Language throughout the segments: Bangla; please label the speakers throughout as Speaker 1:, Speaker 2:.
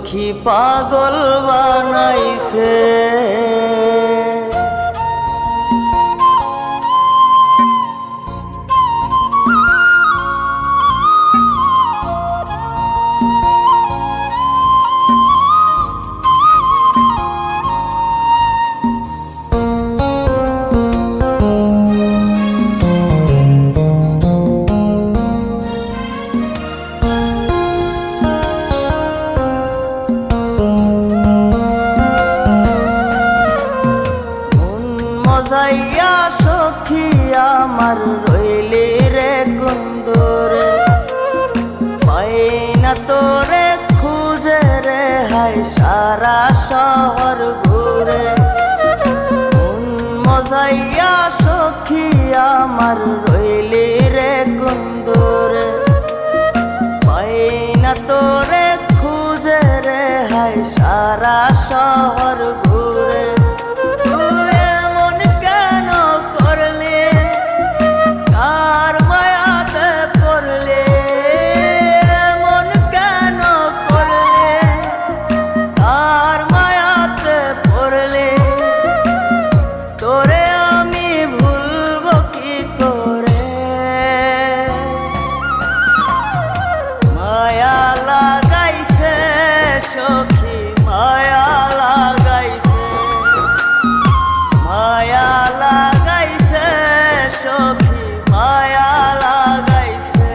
Speaker 1: সখী পাগল বানাইছে। মজাইয়া সখী আমার রইলি রে কুন্দরে, পাই না তোরে খুঁজে রে হাই সারা শহর ঘুরে। মজাইয়া সখী আমার রইলি রে কুন্দরে, পাই না তোরে খুঁজে রে হাই সারা শহর ঘুরে। সখী মায়া লাগাইছে, মায়া লাগাইছে সখী মায়া লাগাইছে।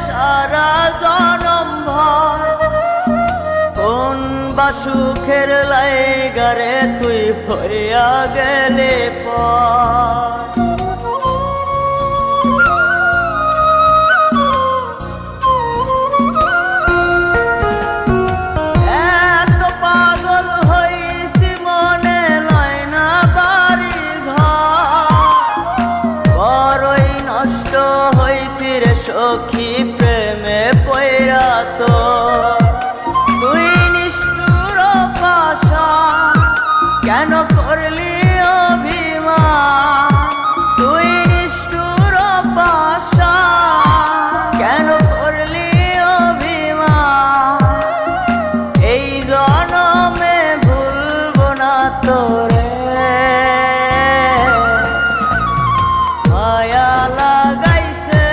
Speaker 1: সারা জনম ভর কোন বা সুখের লাইগারে তুই হইয়া গেলে পর। এত পাগল হইছি মনে লয় না বাড়ি ঘর, বড়ই নষ্ট হইছি রে সখী প্রেমে পয়রা। তো তুই নিষ্ঠুর পাশান কেন করলি অভিমান, তুই নিষ্ঠুর পাশান কেন করলি অভিমান। এই জনমে ভুলবো না তোরে, মায়া লাগাইছে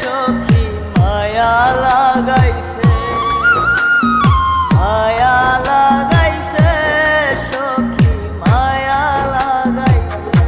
Speaker 1: সখী মায়া লাগাইছে, মায়া লাগাইছে সখী মায়া লাগাইছে।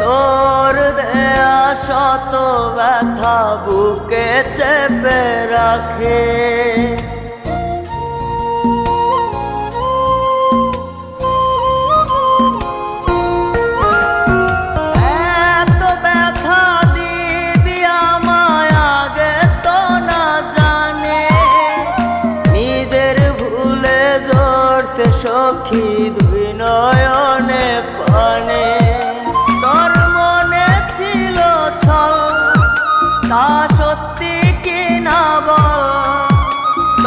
Speaker 1: তোর দেয়া শত ব্যথা বুকে চেপে রাখে, এত ব্যথা দিবি আমায় আগে তো না জানে। নিজের ভুলে ধরতে সখী দুই নয়নে পানে। তোর মনে ছিল ছল তা সত্যি কি না বল,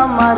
Speaker 1: আমার